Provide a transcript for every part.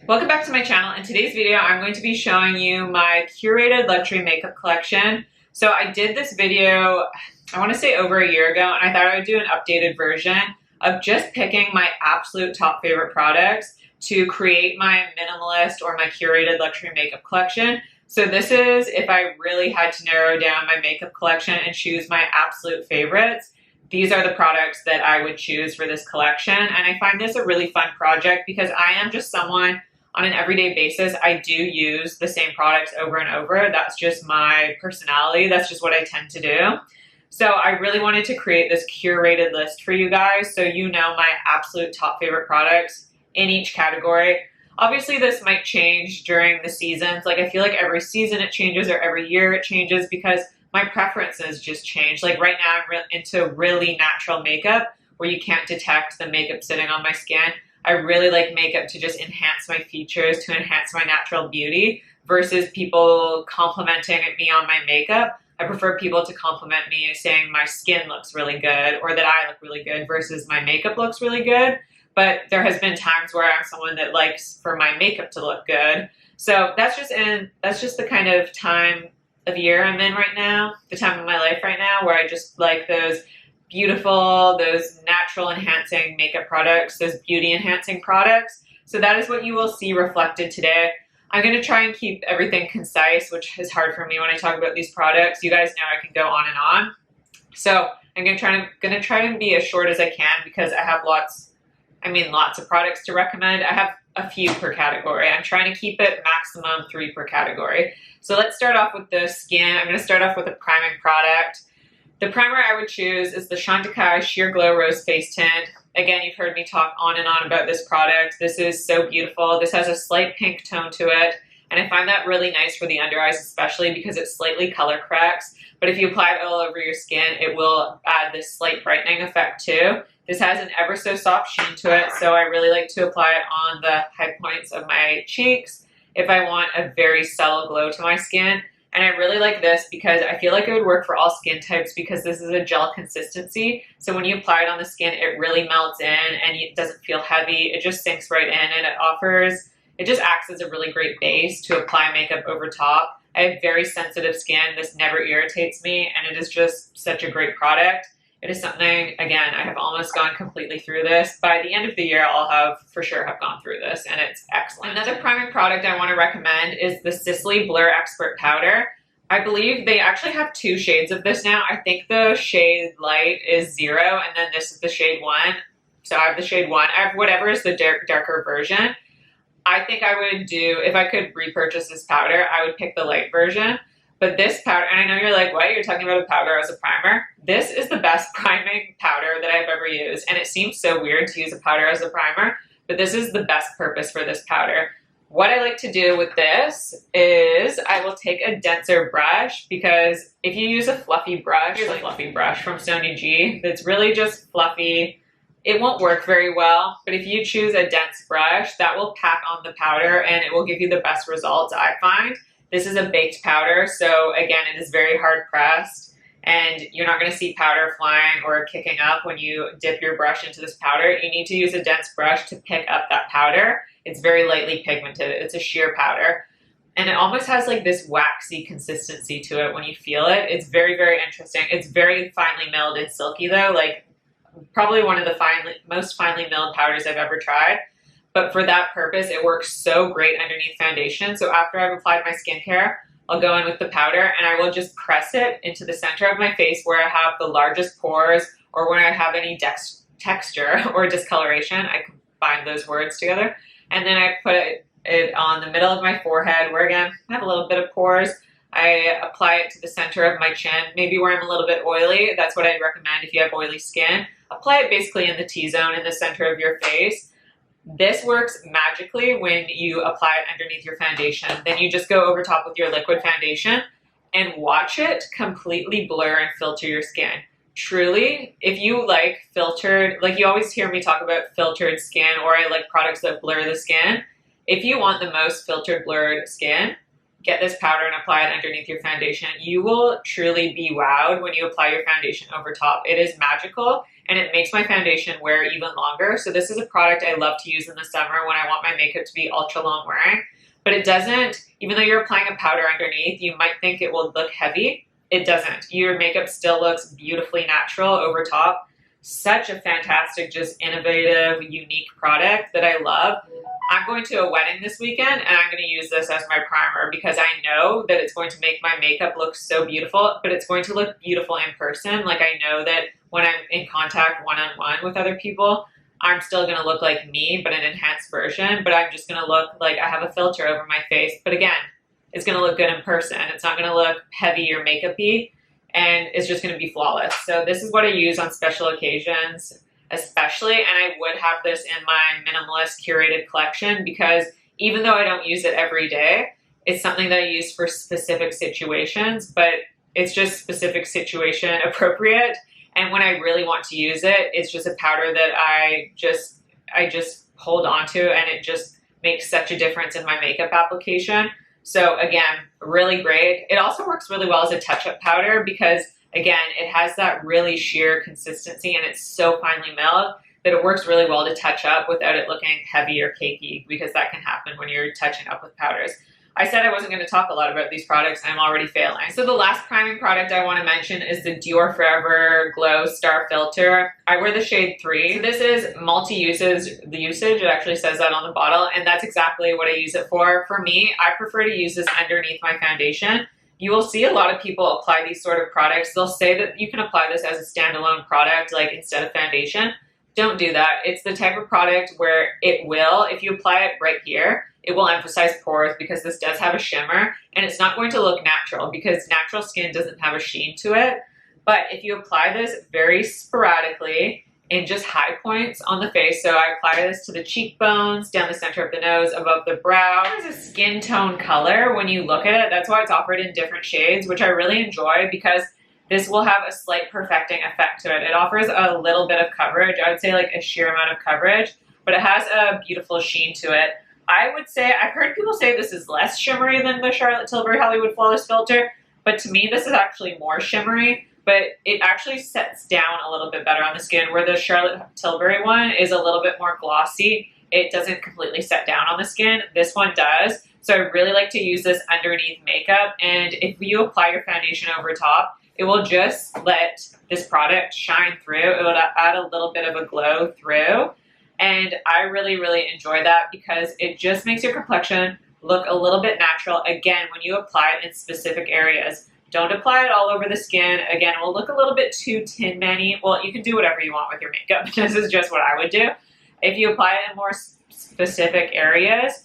Welcome back to my channel. In today's video, I'm going to be showing you my curated luxury makeup collection. So I did this video, I want to say over a year ago, and I thought I would do an updated version of just picking my absolute top favorite products to create my minimalist or my curated luxury makeup collection. So this is if I really had to narrow down my makeup collection and choose my absolute favorites. These are the products that I would choose for this collection. And I find this a really fun project because I am just someone on an everyday basis, I do use the same products over and over. That's just my personality. That's just what I tend to do. So I really wanted to create this curated list for you guys so you know my absolute top favorite products in each category. Obviously, this might change during the seasons. Like I feel like every season it changes or every year it changes because my preferences just change. Like right now I'm into really natural makeup where you can't detect the makeup sitting on my skin. I really like makeup to just enhance my features, to enhance my natural beauty versus people complimenting me on my makeup. I prefer people to compliment me saying my skin looks really good or that I look really good versus my makeup looks really good. But there has been times where I'm someone that likes for my makeup to look good. So that's just the kind of time of year I'm in right now, the time of my life right now where I just like those beautiful, those natural enhancing makeup products, those beauty enhancing products. So that is what you will see reflected today. I'm going to try and keep everything concise, which is hard for me when I talk about these products. You guys know I can go on and on. So I'm going to try and be as short as I can because I have lots of products to recommend. I have a few per category. I'm trying to keep it maximum 3 per category. So let's start off with the skin. I'm going to start off with a priming product. The primer I would choose is the Chantecaille Sheer Glow Rose Face Tint. Again, you've heard me talk on and on about this product. This is so beautiful. This has a slight pink tone to it, and I find that really nice for the under eyes, especially because it slightly color corrects. But if you apply it all over your skin, it will add this slight brightening effect too. This has an ever so soft sheen to it, so I really like to apply it on the high points of my cheeks if I want a very subtle glow to my skin. And I really like this because I feel like it would work for all skin types because this is a gel consistency. So when you apply it on the skin, it really melts in and it doesn't feel heavy. It just sinks right in and it just acts as a really great base to apply makeup over top. I have very sensitive skin. This never irritates me and it is just such a great product. It is something, again, I have almost gone completely through this. By the end of the year, I'll for sure have gone through this, and it's excellent. Another priming product I want to recommend is the Sisley Blur Expert Powder. I believe they actually have 2 shades of this now. I think the shade light is 0, and then this is the shade 1. So I have the shade 1. I have whatever is the darker version. I think I would do, if I could repurchase this powder, I would pick the light version. But this powder, and I know you're like, what? You're talking about a powder as a primer? This is the best priming powder that I've ever used. And it seems so weird to use a powder as a primer, but this is the best purpose for this powder. What I like to do with this is I will take a denser brush because if you use a fluffy brush, here's a fluffy brush from Sony G that's really just fluffy, it won't work very well. But if you choose a dense brush, that will pack on the powder and it will give you the best results, I find. This is a baked powder, so again, it is very hard pressed and you're not going to see powder flying or kicking up when you dip your brush into this powder. You need to use a dense brush to pick up that powder. It's very lightly pigmented. It's a sheer powder. And it almost has like this waxy consistency to it when you feel it. It's very, very interesting. It's very finely milled and silky though, like probably one of the most finely milled powders I've ever tried. But for that purpose, it works so great underneath foundation. So after I've applied my skincare, I'll go in with the powder and I will just press it into the center of my face where I have the largest pores or where I have any texture or discoloration. I combine those words together. And then I put it on the middle of my forehead where, again, I have a little bit of pores. I apply it to the center of my chin, maybe where I'm a little bit oily. That's what I'd recommend if you have oily skin. Apply it basically in the T-zone in the center of your face. This works magically when you apply it underneath your foundation. Then you just go over top with your liquid foundation and watch it completely blur and filter your skin. Truly, if you like filtered, like you always hear me talk about filtered skin or I like products that blur the skin. If you want the most filtered blurred skin, get this powder and apply it underneath your foundation. You will truly be wowed when you apply your foundation over top. It is magical and it makes my foundation wear even longer. So this is a product I love to use in the summer when I want my makeup to be ultra long wearing. But it doesn't, even though you're applying a powder underneath, you might think it will look heavy. It doesn't. Your makeup still looks beautifully natural over top. Such a fantastic, just innovative, unique product that I love. I'm going to a wedding this weekend and I'm going to use this as my primer because I know that it's going to make my makeup look so beautiful, but it's going to look beautiful in person. Like I know that when I'm in contact one-on-one with other people, I'm still going to look like me, but an enhanced version, but I'm just going to look like I have a filter over my face. But again, it's going to look good in person. It's not going to look heavy or makeup-y, and it's just going to be flawless. So this is what I use on special occasions, especially, and I would have this in my Minimalist curated collection because even though I don't use it every day, it's something that I use for specific situations, but it's just specific situation appropriate. And when I really want to use it, it's just a powder that I just hold on to, and it just makes such a difference in my makeup application. So again, really great. It also works really well as a touch-up powder because again, it has that really sheer consistency and it's so finely milled that it works really well to touch up without it looking heavy or cakey, because that can happen when you're touching up with powders. I said I wasn't going to talk a lot about these products. I'm already failing. So the last priming product I want to mention is the Dior Forever Glow Star Filter. I wear the shade 3. So this is multi-uses. The usage, it actually says that on the bottle, and that's exactly what I use it for. For me, I prefer to use this underneath my foundation. You will see a lot of people apply these sort of products. They'll say that you can apply this as a standalone product, like instead of foundation. Don't do that. It's the type of product where it will, if you apply it right here, it will emphasize pores because this does have a shimmer, and it's not going to look natural because natural skin doesn't have a sheen to it. But if you apply this very sporadically in just high points on the face, so I apply this to the cheekbones, down the center of the nose, above the brow. It has a skin tone color when you look at it. That's why it's offered in different shades, which I really enjoy because this will have a slight perfecting effect to it. It offers a little bit of coverage. I would say like a sheer amount of coverage, but it has a beautiful sheen to it. I would say, I've heard people say this is less shimmery than the Charlotte Tilbury Hollywood Flawless Filter, but to me this is actually more shimmery, but it actually sets down a little bit better on the skin, where the Charlotte Tilbury one is a little bit more glossy. It doesn't completely set down on the skin. This one does. So I really like to use this underneath makeup, and if you apply your foundation over top, it will just let this product shine through. It will add a little bit of a glow through. And I really, really enjoy that because it just makes your complexion look a little bit natural. Again, when you apply it in specific areas, don't apply it all over the skin. Again, it will look a little bit too Tin Man-y. Well, you can do whatever you want with your makeup. This is just what I would do. If you apply it in more specific areas,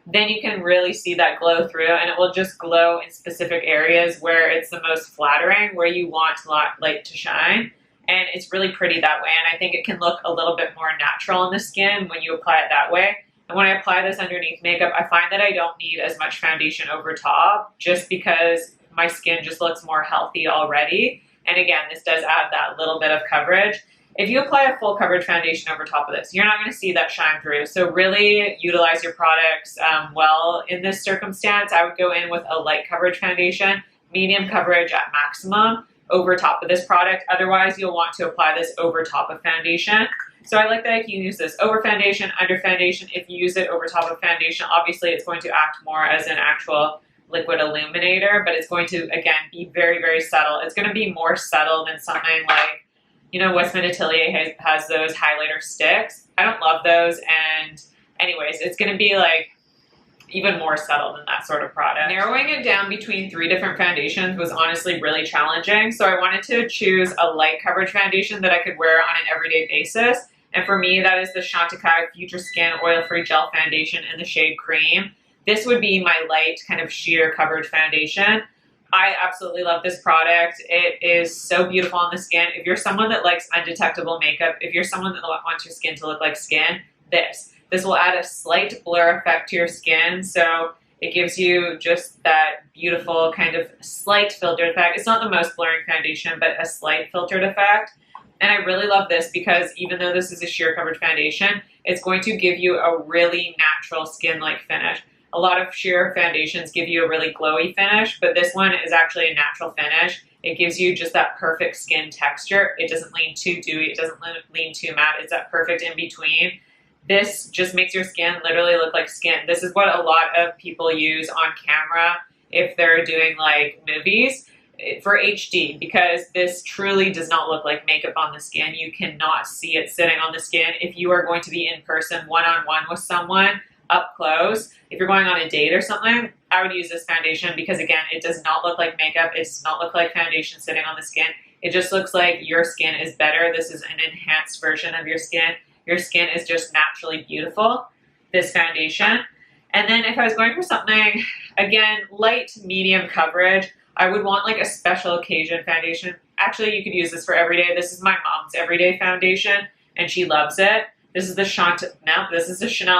then you can really see that glow through, and it will just glow in specific areas where it's the most flattering, where you want light to shine. And it's really pretty that way, and I think it can look a little bit more natural on the skin when you apply it that way. And when I apply this underneath makeup, I find that I don't need as much foundation over top just because my skin just looks more healthy already. And again, this does add that little bit of coverage. If you apply a full coverage foundation over top of this, you're not going to see that shine through. So really utilize your products well in this circumstance. I would go in with a light coverage foundation, medium coverage at maximum, over top of this product. Otherwise, you'll want to apply this over top of foundation. So I like that I can use this over foundation, under foundation. If you use it over top of foundation, obviously it's going to act more as an actual liquid illuminator, but it's going to, again, be very, very subtle. It's going to be more subtle than something like, you know, Westman Atelier has those highlighter sticks. I don't love those, and anyways, it's going to be like even more subtle than that sort of product. Narrowing it down between 3 different foundations was honestly really challenging, so I wanted to choose a light coverage foundation that I could wear on an everyday basis, and for me that is the Chantecaille Future Skin Oil-Free Gel Foundation in the shade Cream. This would be my light kind of sheer coverage foundation. I absolutely love this product. It is so beautiful on the skin. If you're someone that likes undetectable makeup, if you're someone that wants your skin to look like skin, this will add a slight blur effect to your skin, so it gives you just that beautiful kind of slight filtered effect. It's not the most blurring foundation, but a slight filtered effect. And I really love this because even though this is a sheer coverage foundation, it's going to give you a really natural skin-like finish. A lot of sheer foundations give you a really glowy finish, but this one is actually a natural finish. It gives you just that perfect skin texture. It doesn't lean too dewy. It doesn't lean too matte. It's that perfect in between. This just makes your skin literally look like skin. This is what a lot of people use on camera if they're doing like movies for HD, because this truly does not look like makeup on the skin. You cannot see it sitting on the skin. If you are going to be in person one-on-one with someone up close, if you're going on a date or something, I would use this foundation because, again, it does not look like makeup. It does not look like foundation sitting on the skin. It just looks like your skin is better. This is an enhanced version of your skin. Your skin is just naturally beautiful, this foundation. And then if I was going for something, again, light, medium coverage, I would want like a special occasion foundation. Actually, you could use this for everyday. This is my mom's everyday foundation, and she loves it. This is the Chanel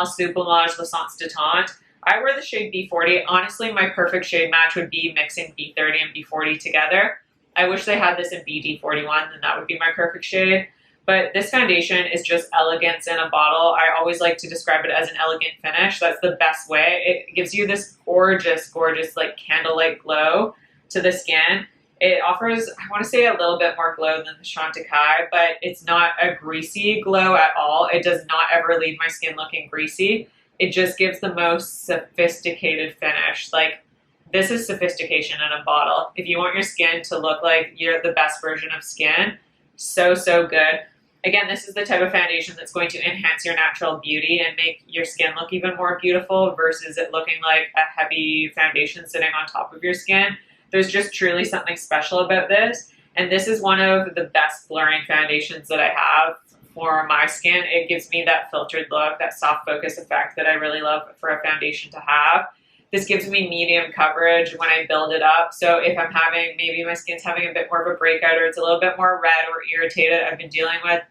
Sublimage L'Essence de Teint. I wear the shade B40. Honestly, my perfect shade match would be mixing B30 and B40 together. I wish they had this in BD41, then that would be my perfect shade. But this foundation is just elegance in a bottle. I always like to describe it as an elegant finish. That's the best way. It gives you this gorgeous, gorgeous, like candlelight glow to the skin. It offers, I want to say, a little bit more glow than the Chantecaille, but it's not a greasy glow at all. It does not ever leave my skin looking greasy. It just gives the most sophisticated finish. Like, this is sophistication in a bottle. If you want your skin to look like you're the best version of skin, so, so good. Again, this is the type of foundation that's going to enhance your natural beauty and make your skin look even more beautiful versus it looking like a heavy foundation sitting on top of your skin. There's just truly something special about this. And this is one of the best blurring foundations that I have for my skin. It gives me that filtered look, that soft focus effect that I really love for a foundation to have. This gives me medium coverage when I build it up. So if I'm having, maybe my skin's having a bit more of a breakout or it's a little bit more red or irritated, I've been dealing with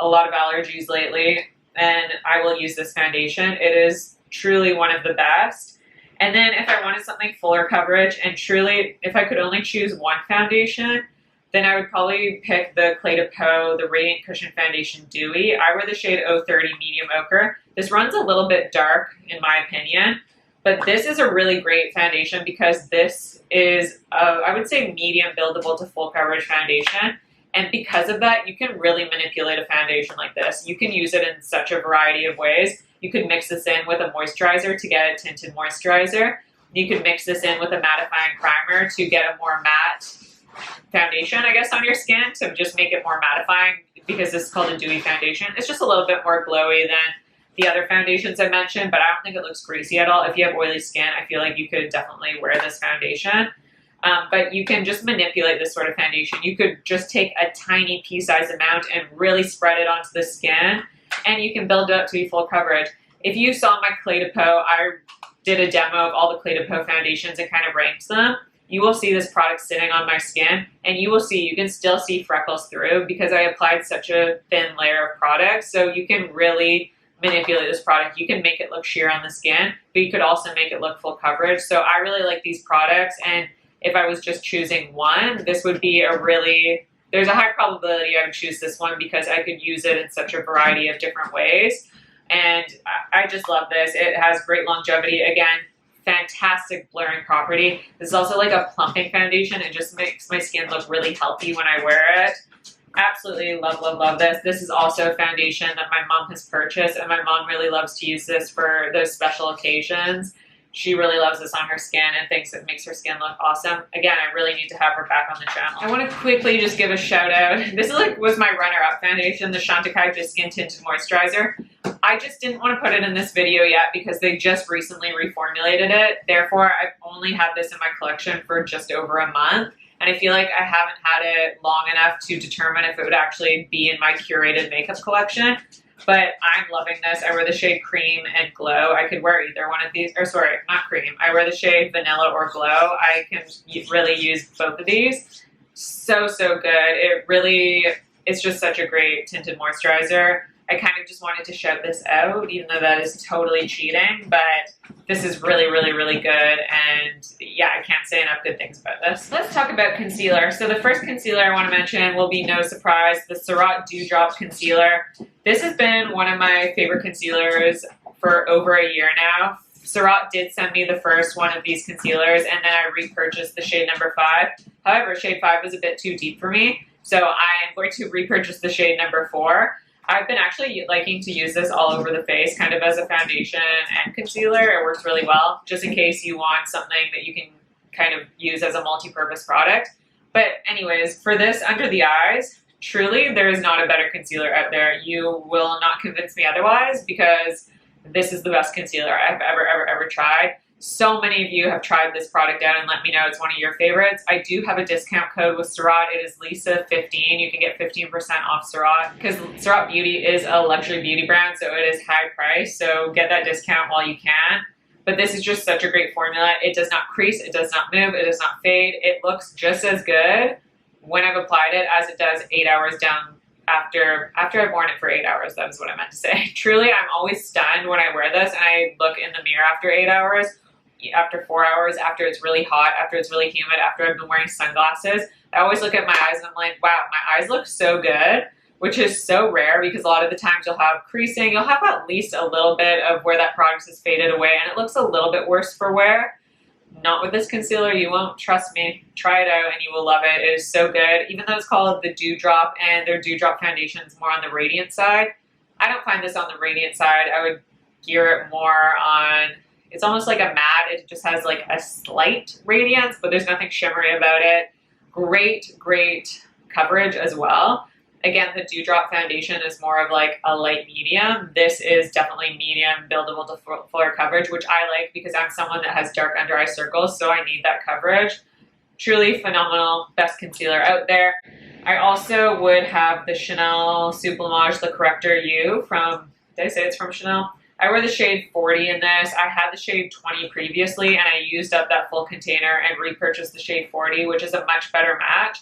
a lot of allergies lately, and I will use this foundation. It is truly one of the best. And then if I wanted something fuller coverage, and truly, if I could only choose one foundation, then I would probably pick the Clé de Peau, the Radiant Cushion Foundation Dewy. I wear the shade 030 Medium Ochre. This runs a little bit dark, in my opinion, but this is a really great foundation because this is, I would say, medium buildable to full coverage foundation. And because of that, you can really manipulate a foundation like this. You can use it in such a variety of ways. You could mix this in with a moisturizer to get a tinted moisturizer. You could mix this in with a mattifying primer to get a more matte foundation, I guess, on your skin to just make it more mattifying, because this is called a dewy foundation. It's just a little bit more glowy than the other foundations I mentioned, but I don't think it looks greasy at all. If you have oily skin, I feel like you could definitely wear this foundation. But you can just manipulate this sort of foundation. You could just take a tiny pea-sized amount and really spread it onto the skin, and you can build it up to be full coverage. If you saw my Clé de Peau, I did a demo of all the Clé de Peau foundations and kind of ranked them. You will see this product sitting on my skin, and you will see, you can still see freckles through because I applied such a thin layer of product. So you can really manipulate this product. You can make it look sheer on the skin, but you could also make it look full coverage. So I really like these products, and if I was just choosing one, this would be a really, there's a high probability I would choose this one because I could use it in such a variety of different ways. And I just love this. It has great longevity. Again, fantastic blurring property. This is also like a plumping foundation. It just makes my skin look really healthy when I wear it. Absolutely love, love, love this. This is also a foundation that my mom has purchased, and my mom really loves to use this for those special occasions. She really loves this on her skin and thinks it makes her skin look awesome. Again, I really need to have her back on the channel. I want to quickly just give a shout out. This was my runner-up foundation, the Chantecaille Just Skin Tinted Moisturizer. I just didn't want to put it in this video yet because they just recently reformulated it. Therefore, I've only had this in my collection for just over a month. And I feel like I haven't had it long enough to determine if it would actually be in my curated makeup collection. But I'm loving this. I wear the shade Cream and Glow. I could wear either one of these, or sorry, not Cream. I wear the shade Vanilla or Glow. I can really use both of these. So, so good. It's just such a great tinted moisturizer. I kind of just wanted to shout this out, even though that is totally cheating, but this is really, really, really good, and yeah, I can't say enough good things about this. Let's talk about concealer. So the first concealer I want to mention will be no surprise, the Surratt Dewdrop Concealer. This has been one of my favorite concealers for over a year now. Surratt did send me the first one of these concealers, and then I repurchased the shade number 5. However, shade 5 is a bit too deep for me, so I am going to repurchase the shade number 4. I've been actually liking to use this all over the face, kind of as a foundation and concealer. It works really well, just in case you want something that you can kind of use as a multi-purpose product. But anyways, for this under the eyes, truly there is not a better concealer out there. You will not convince me otherwise, because this is the best concealer I've ever tried. So many of you have tried this product out and let me know it's one of your favorites. I do have a discount code with Surratt. It is Lisa15. You can get 15% off Surratt, because Surratt Beauty is a luxury beauty brand, so it is high price. So get that discount while you can. But this is just such a great formula. It does not crease, it does not move, it does not fade. It looks just as good when I've applied it as it does 8 hours down after I've worn it for 8 hours. That is what I meant to say. Truly, I'm always stunned when I wear this and I look in the mirror after 8 hours, after 4 hours, after it's really hot, after it's really humid, after I've been wearing sunglasses. I always look at my eyes and I'm like, wow, my eyes look so good, which is so rare, because a lot of the times you'll have creasing, you'll have at least a little bit of where that product has faded away and it looks a little bit worse for wear. Not with this concealer. You won't. Trust me. Try it out and you will love it. It is so good. Even though it's called the Dewdrop, and their Dewdrop foundation is more on the radiant side, I don't find this on the radiant side. I would gear it more on, it's almost like a matte. It just has like a slight radiance, but there's nothing shimmery about it. Great coverage as well. Again, the Dewdrop foundation is more of like a light medium. This is definitely medium, buildable to fuller coverage, which I like because I'm someone that has dark under eye circles, so I need that coverage. Truly phenomenal, best concealer out there. I also would have the Chanel Sublimage, the Correcteur Yeux from, did I say it's from Chanel? I wear the shade 40 in this. I had the shade 20 previously, and I used up that full container and repurchased the shade 40, which is a much better match.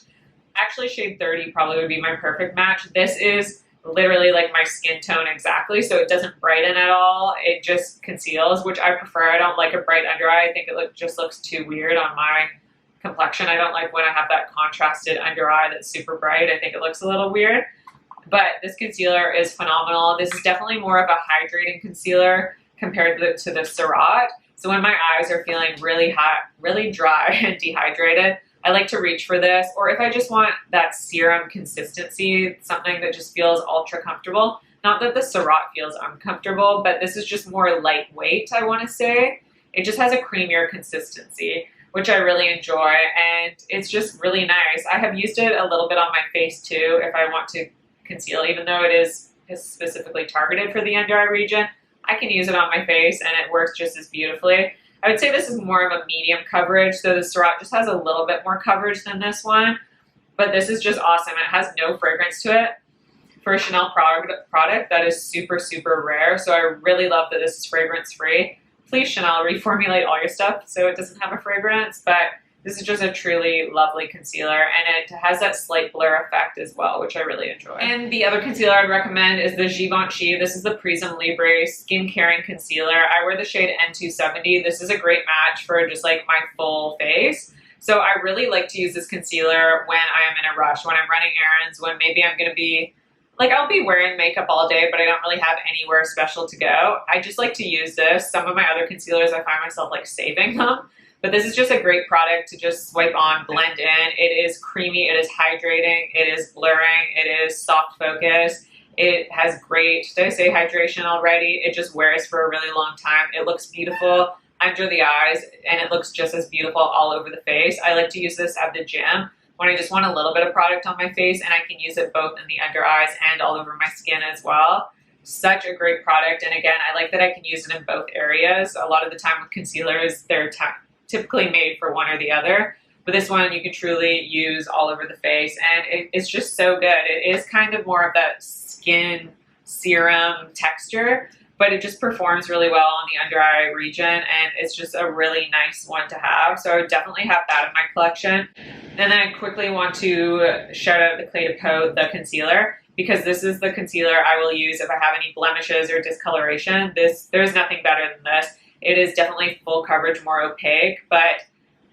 Actually, shade 30 probably would be my perfect match. This is literally like my skin tone exactly, so it doesn't brighten at all. It just conceals, which I prefer. I don't like a bright under eye. I think it just looks too weird on my complexion. I don't like when I have that contrasted under eye that's super bright. I think it looks a little weird. But this concealer is phenomenal. This is definitely more of a hydrating concealer compared to the Surratt. So when my eyes are feeling really hot, really dry and dehydrated, I like to reach for this. Or if I just want that serum consistency, something that just feels ultra comfortable. Not that the Surratt feels uncomfortable, but this is just more lightweight, I want to say. It just has a creamier consistency, which I really enjoy, and it's just really nice. I have used it a little bit on my face too if I want to conceal, even though it is specifically targeted for the under eye region. I can use it on my face and it works just as beautifully. I would say this is more of a medium coverage, so the Surratt just has a little bit more coverage than this one, but this is just awesome. It has no fragrance to it. For a Chanel product, that is super, super rare, so I really love that this is fragrance free. Please, Chanel, reformulate all your stuff so it doesn't have a fragrance, but this is just a truly lovely concealer, and it has that slight blur effect as well, which I really enjoy. And the other concealer I'd recommend is the Givenchy. This is the Prisme Libre Skin Caring Concealer. I wear the shade N270. This is a great match for just like my full face. So I really like to use this concealer when I am in a rush, when I'm running errands, when maybe I'm gonna be, like I'll be wearing makeup all day, but I don't really have anywhere special to go. I just like to use this. Some of my other concealers, I find myself like saving them. But this is just a great product to just swipe on, blend in. It is creamy, it is hydrating, it is blurring, it is soft focus. It has great, did I say hydration already? It just wears for a really long time. It looks beautiful under the eyes, and it looks just as beautiful all over the face. I like to use this at the gym when I just want a little bit of product on my face, and I can use it both in the under eyes and all over my skin as well. Such a great product, and again, I like that I can use it in both areas. A lot of the time with concealers, they're typically made for one or the other, but this one you can truly use all over the face, and it's just so good. It is kind of more of that skin serum texture, but it just performs really well on the under eye region, and it's just a really nice one to have. So I would definitely have that in my collection. And then I quickly want to shout out the Clé de Peau, the concealer, because this is the concealer I will use if I have any blemishes or discoloration. There's nothing better than this. It is definitely full coverage, more opaque, but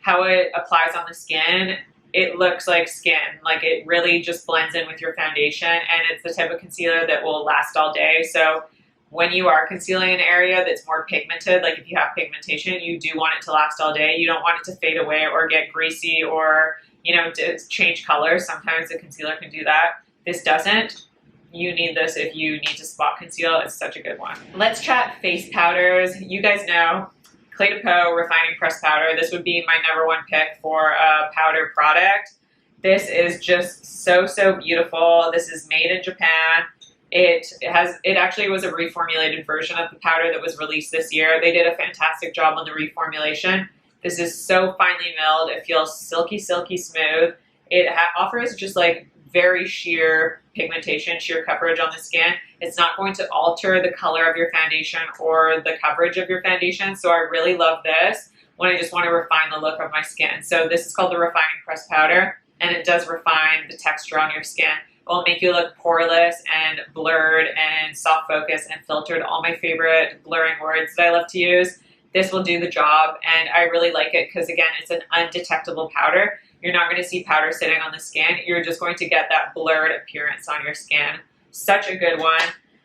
how it applies on the skin, it looks like skin. Like it really just blends in with your foundation, and it's the type of concealer that will last all day. So when you are concealing an area that's more pigmented, like if you have pigmentation, you do want it to last all day. You don't want it to fade away or get greasy or, you know, to change colors. Sometimes the concealer can do that. This doesn't. You need this if you need to spot conceal. It's such a good one. Let's chat face powders. You guys know Clé de Peau Refining Pressed Powder. This would be my #1 pick for a powder product. This is just so, so beautiful. This is made in Japan. It actually was a reformulated version of the powder that was released this year. They did a fantastic job on the reformulation. This is so finely milled. It feels silky, silky smooth. It offers just like very sheer pigmentation, sheer coverage on the skin. It's not going to alter the color of your foundation or the coverage of your foundation. So I really love this when I just want to refine the look of my skin. So this is called the Refining Pressed Powder, and it does refine the texture on your skin. It will make you look poreless and blurred and soft focus and filtered. All my favorite blurring words that I love to use. This will do the job, and I really like it because, again, it's an undetectable powder. You're not going to see powder sitting on the skin. You're just going to get that blurred appearance on your skin. Such a good one.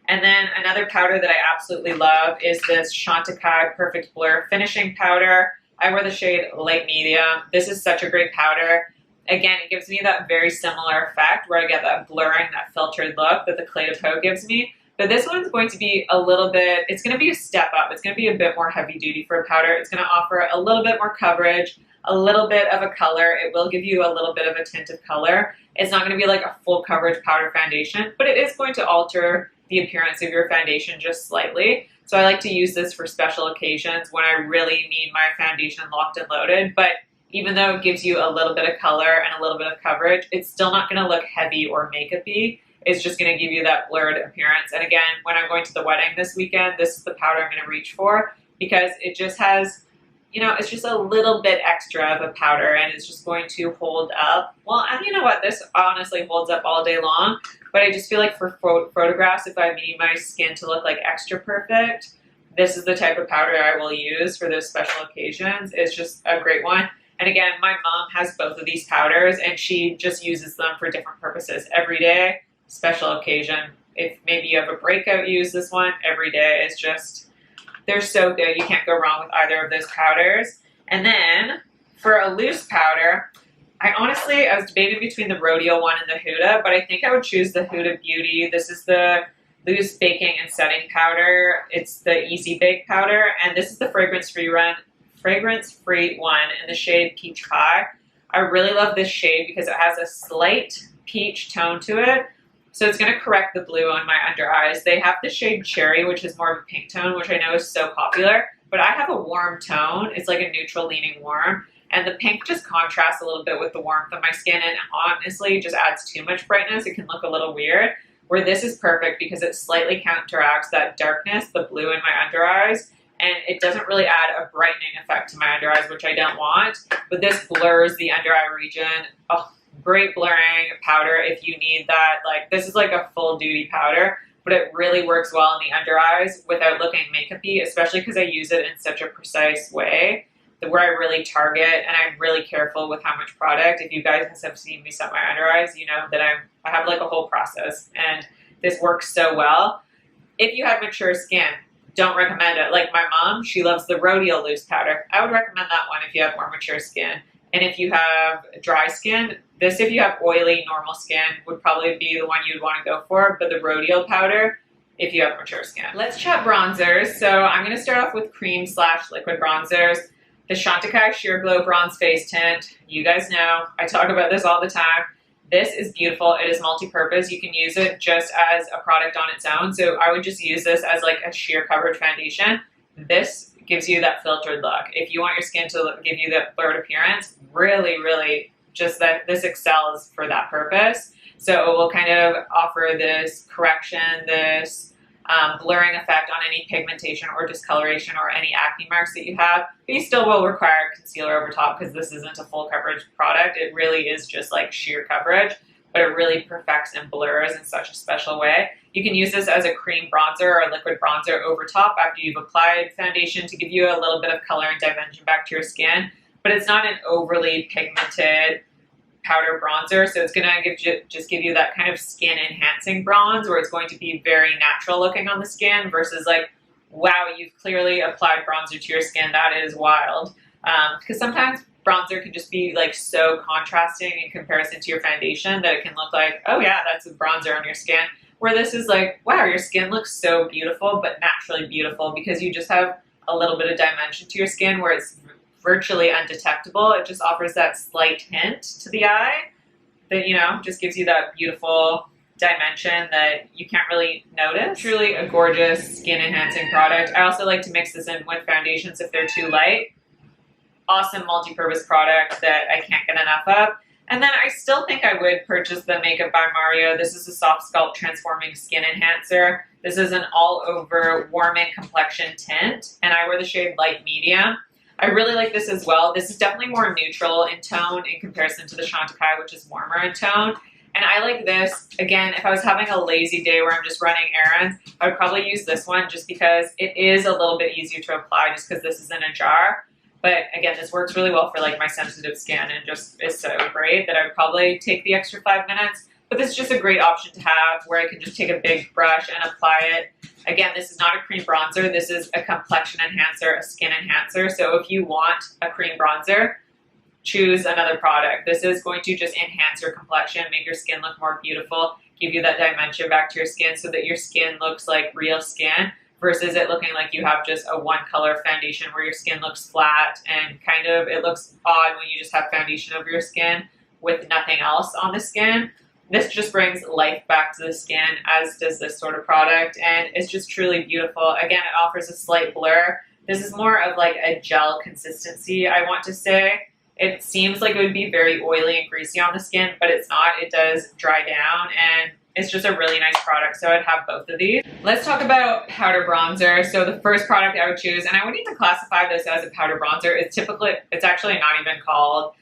And then another powder that I absolutely love is this Chantecaille Perfect Blur Finishing Powder. I wear the shade Light Medium. This is such a great powder. Again, it gives me that very similar effect where I get that blurring, that filtered look that the Clé de Peau gives me. But this one's going to be a little bit, it's going to be a step up. It's going to be a bit more heavy duty for a powder. It's going to offer a little bit more coverage, a little bit of a color. It will give you a little bit of a tint of color. It's not going to be like a full coverage powder foundation, but it is going to alter the appearance of your foundation just slightly. So I like to use this for special occasions when I really need my foundation locked and loaded. But even though it gives you a little bit of color and a little bit of coverage, it's still not going to look heavy or makeup-y. It's just going to give you that blurred appearance. And again, when I'm going to the wedding this weekend, this is the powder I'm going to reach for because it just has, you know, it's just a little bit extra of a powder and it's just going to hold up. Well, and you know what? This honestly holds up all day long, but I just feel like for photographs, if I need my skin to look like extra perfect, this is the type of powder I will use for those special occasions. It's just a great one. And again, my mom has both of these powders and she just uses them for different purposes. Every day, special occasion. If maybe you have a breakout, use this one. Every day is just, they're so good. You can't go wrong with either of those powders. And then for a loose powder, I was debating between the Rodeo one and the Huda, but I think I would choose the Huda Beauty. This is the loose baking and setting powder. It's the Easy Bake powder, and this is the fragrance-free one in the shade Peach Pie. I really love this shade because it has a slight peach tone to it. So it's going to correct the blue on my under eyes. They have the shade Cherry, which is more of a pink tone, which I know is so popular, but I have a warm tone. It's like a neutral leaning warm. And the pink just contrasts a little bit with the warmth of my skin and honestly just adds too much brightness. It can look a little weird. Where this is perfect because it slightly counteracts that darkness, the blue in my under eyes, and it doesn't really add a brightening effect to my under eyes, which I don't want. But this blurs the under eye region. Oh, great blurring powder if you need that. Like, this is like a full duty powder, but it really works well in the under eyes without looking makeup-y, especially because I use it in such a precise way where I really target and I'm really careful with how much product. If you guys have seen me set my under eyes, you know that I have like a whole process and this works so well. If you have mature skin, don't recommend it. Like my mom, she loves the Rodeo loose powder. I would recommend that one if you have more mature skin. And if you have dry skin, this, if you have oily, normal skin, would probably be the one you'd want to go for, but the Rodeo powder, if you have mature skin. Let's chat bronzers. So I'm going to start off with cream/liquid bronzers. The Chantecaille Sheer Glow Bronze Face Tint. You guys know, I talk about this all the time. This is beautiful. It is multi-purpose. You can use it just as a product on its own. So I would just use this as like a sheer coverage foundation. This gives you that filtered look. If you want your skin to give you that blurred appearance, really, really just that this excels for that purpose. So it will kind of offer this correction, this blurring effect on any pigmentation or discoloration or any acne marks that you have, but you still will require concealer over top because this isn't a full coverage product. It really is just like sheer coverage, but it really perfects and blurs in such a special way. You can use this as a cream bronzer or a liquid bronzer over top after you've applied foundation to give you a little bit of color and dimension back to your skin, but it's not an overly pigmented powder bronzer. So it's going to just give you that kind of skin enhancing bronze where it's going to be very natural looking on the skin versus like, wow, you've clearly applied bronzer to your skin. That is wild. Because sometimes bronzer can just be like so contrasting in comparison to your foundation that it can look like, oh yeah, that's a bronzer on your skin. Where this is like, wow, your skin looks so beautiful, but naturally beautiful because you just have a little bit of dimension to your skin where it's virtually undetectable. It just offers that slight hint to the eye that, you know, just gives you that beautiful dimension that you can't really notice. Truly a gorgeous skin enhancing product. I also like to mix this in with foundations if they're too light. Awesome multi-purpose product that I can't get enough of. And then I still think I would purchase the Makeup by Mario. This is a soft sculpt transforming skin enhancer. This is an all over warming complexion tint and I wear the shade light medium. I really like this as well. This is definitely more neutral in tone in comparison to the Chantecaille, which is warmer in tone. And I like this, again, if I was having a lazy day where I'm just running errands, I would probably use this one just because it is a little bit easier to apply just because this is in a jar. But again, this works really well for like my sensitive skin and just is so great that I would probably take the extra 5 minutes. But this is just a great option to have where I can just take a big brush and apply it. Again, this is not a cream bronzer. This is a complexion enhancer, a skin enhancer. So if you want a cream bronzer, choose another product. This is going to just enhance your complexion, make your skin look more beautiful, give you that dimension back to your skin so that your skin looks like real skin versus it looking like you have just a one color foundation where your skin looks flat and kind of, it looks odd when you just have foundation over your skin with nothing else on the skin. This just brings life back to the skin, as does this sort of product, and it's just truly beautiful. Again, it offers a slight blur. This is more of like a gel consistency, I want to say. It seems like it would be very oily and greasy on the skin, but it's not. It does dry down, and it's just a really nice product, so I'd have both of these. Let's talk about powder bronzer. So the first product I would choose, and I wouldn't even classify this as a powder bronzer. It's actually not even called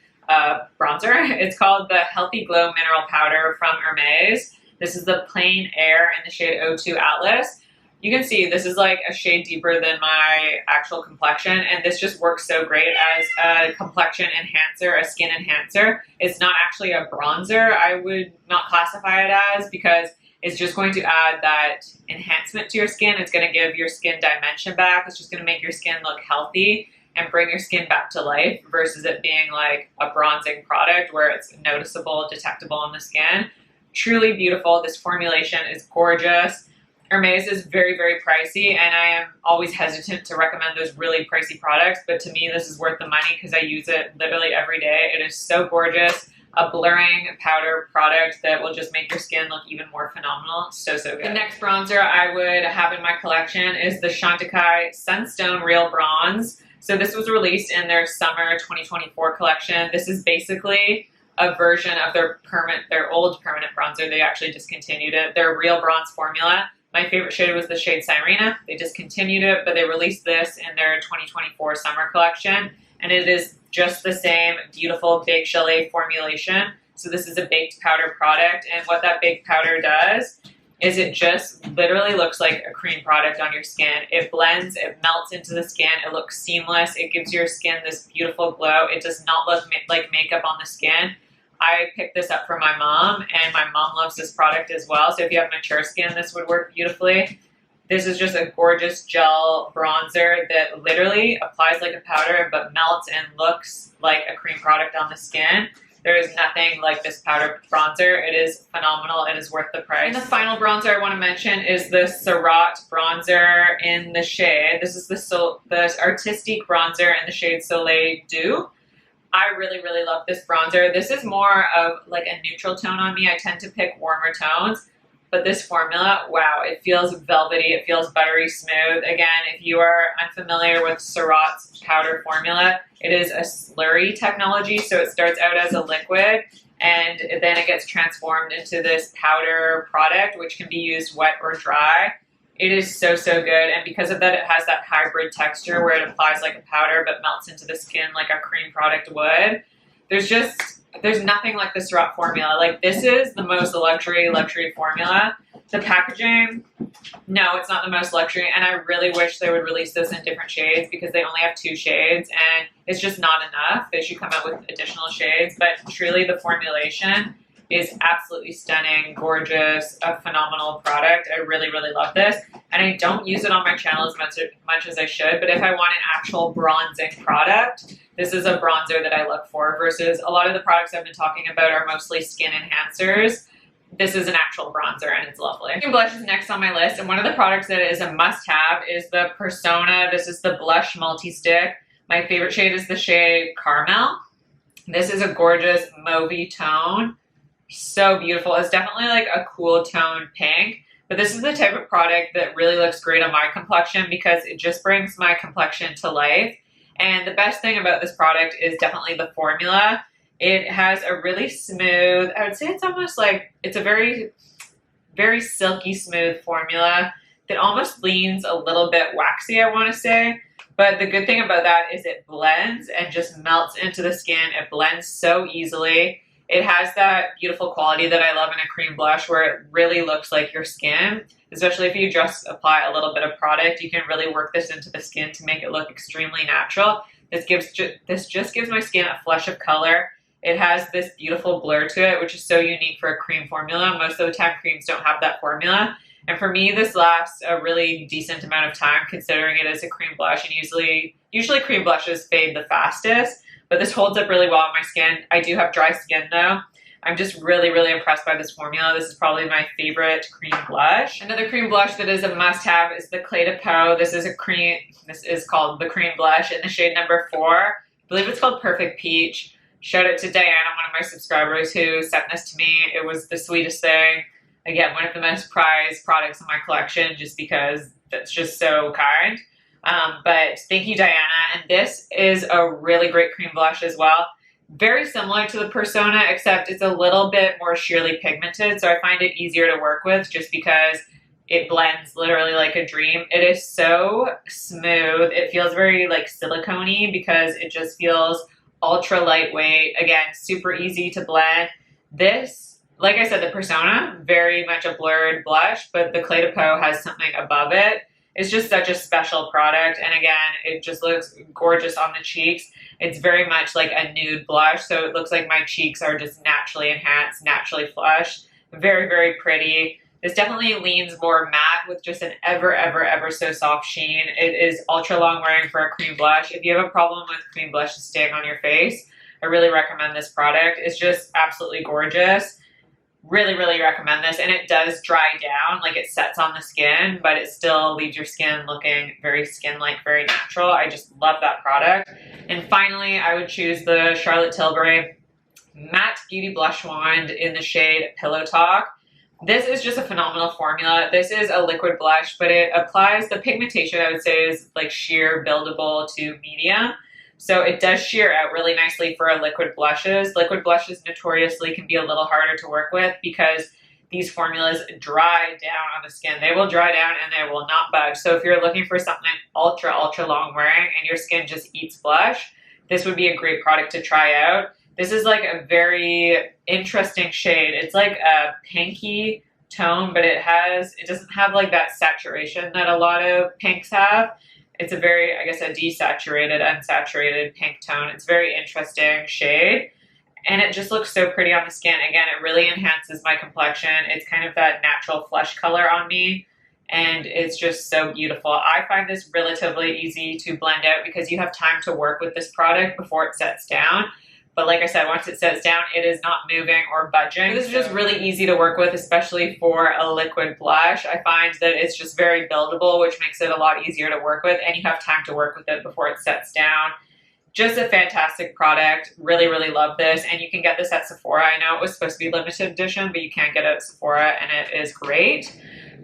bronzer. It's called the Healthy Glow Mineral Powder from Hermes. This is the Plain Air in the shade O2 Atlas. You can see this is like a shade deeper than my actual complexion, and this just works so great as a complexion enhancer, a skin enhancer. It's not actually a bronzer, I would not classify it as, because it's just going to add that enhancement to your skin. It's going to give your skin dimension back. It's just going to make your skin look healthy and bring your skin back to life versus it being like a bronzing product where it's noticeable, detectable on the skin. Truly beautiful. This formulation is gorgeous. Hermes is very, very pricey, and I am always hesitant to recommend those really pricey products, but to me this is worth the money because I use it literally every day. It is so gorgeous. A blurring powder product that will just make your skin look even more phenomenal. So, so good. The next bronzer I would have in my collection is the Chantecaille Sunstone Real Bronze. So this was released in their summer 2024 collection. This is basically a version of their old permanent bronzer. They actually discontinued it. Their Real Bronze formula. My favorite shade was the shade Sirena. They discontinued it, but they released this in their 2024 summer collection. And it is just the same beautiful Baked Gelée formulation. So this is a baked powder product. And what that baked powder does is it just literally looks like a cream product on your skin. It blends, it melts into the skin. It looks seamless. It gives your skin this beautiful glow. It does not look like makeup on the skin. I picked this up for my mom, and my mom loves this product as well. So if you have mature skin, this would work beautifully. This is just a gorgeous gel bronzer that literally applies like a powder but melts and looks like a cream product on the skin. There is nothing like this powder bronzer. It is phenomenal. It is worth the price. And the final bronzer I want to mention is the Surratt bronzer in the shade. This is the Artistique bronzer in the shade Soleil Dew. I really, really love this bronzer. This is more of like a neutral tone on me. I tend to pick warmer tones, but this formula, wow, it feels velvety. It feels buttery smooth. Again, if you are unfamiliar with Surratt's powder formula, it is a slurry technology. So it starts out as a liquid and then it gets transformed into this powder product, which can be used wet or dry. It is so, so good. And because of that, it has that hybrid texture where it applies like a powder but melts into the skin like a cream product would. There's nothing like the Surratt formula. Like, this is the most luxury formula. The packaging, no, it's not the most luxury, and I really wish they would release this in different shades because they only have 2 shades and it's just not enough. They should come out with additional shades, but truly the formulation is absolutely stunning, gorgeous, a phenomenal product. I really, really love this, and I don't use it on my channel as much as I should, but if I want an actual bronzing product, this is a bronzer that I look for versus a lot of the products I've been talking about are mostly skin enhancers. This is an actual bronzer and it's lovely. Blush is next on my list, and one of the products that is a must-have is the Persona. This is the Blush Multi-Stick. My favorite shade is the shade Caramel. This is a gorgeous mauvey tone. So beautiful. It's definitely like a cool tone pink, but this is the type of product that really looks great on my complexion because it just brings my complexion to life. And the best thing about this product is definitely the formula. It has a really smooth, I would say it's almost like, it's a very, very silky smooth formula that almost leans a little bit waxy, I want to say. But the good thing about that is it blends and just melts into the skin. It blends so easily. It has that beautiful quality that I love in a cream blush where it really looks like your skin, especially if you just apply a little bit of product. You can really work this into the skin to make it look extremely natural. This just gives my skin a flush of color. It has this beautiful blur to it, which is so unique for a cream formula. Most of the time creams don't have that formula. And for me, this lasts a really decent amount of time considering it is a cream blush, and usually cream blushes fade the fastest, but this holds up really well on my skin. I do have dry skin though. I'm just really, really impressed by this formula. This is probably my favorite cream blush. Another cream blush that is a must-have is the Clé de Peau. This is called the cream blush in the shade number 4. I believe it's called Perfect Peach. Shout out to Diana, one of my subscribers, who sent this to me. It was the sweetest thing. Again, one of the most prized products in my collection just because that's just so kind. But thank you, Diana. And this is a really great cream blush as well. Very similar to the Persona, except it's a little bit more sheerly pigmented. So I find it easier to work with just because it blends literally like a dream. It is so smooth. It feels very like silicone-y because it just feels ultra lightweight. Again, super easy to blend. This, like I said, the Persona, very much a blurred blush, but the Clé de Peau has something above it. It's just such a special product. And again, it just looks gorgeous on the cheeks. It's very much like a nude blush. So it looks like my cheeks are just naturally enhanced, naturally flushed. Very, very pretty. This definitely leans more matte with just an ever so soft sheen. It is ultra long wearing for a cream blush. If you have a problem with cream blushes staying on your face, I really recommend this product. It's just absolutely gorgeous. Really, really recommend this. And it does dry down, like it sets on the skin, but it still leaves your skin looking very skin-like, very natural. I just love that product. And finally, I would choose the Charlotte Tilbury Matte Beauty Blush Wand in the shade Pillow Talk. This is just a phenomenal formula. This is a liquid blush, but it applies, the pigmentation I would say is like sheer buildable to medium. So it does sheer out really nicely for liquid blushes. Liquid blushes notoriously can be a little harder to work with because these formulas dry down on the skin. They will dry down and they will not budge. So if you're looking for something ultra long wearing and your skin just eats blush, this would be a great product to try out. This is like a very interesting shade. It's like a pinky tone, but it doesn't have like that saturation that a lot of pinks have. It's a very, I guess, a desaturated, unsaturated pink tone. It's a very interesting shade. And it just looks so pretty on the skin. Again, it really enhances my complexion. It's kind of that natural flesh color on me. And it's just so beautiful. I find this relatively easy to blend out because you have time to work with this product before it sets down. But like I said, once it sets down, it is not moving or budging. This is just really easy to work with, especially for a liquid blush. I find that it's just very buildable, which makes it a lot easier to work with, and you have time to work with it before it sets down. Just a fantastic product. Really, really love this. And you can get this at Sephora. I know it was supposed to be limited edition, but you can get it at Sephora, and it is great.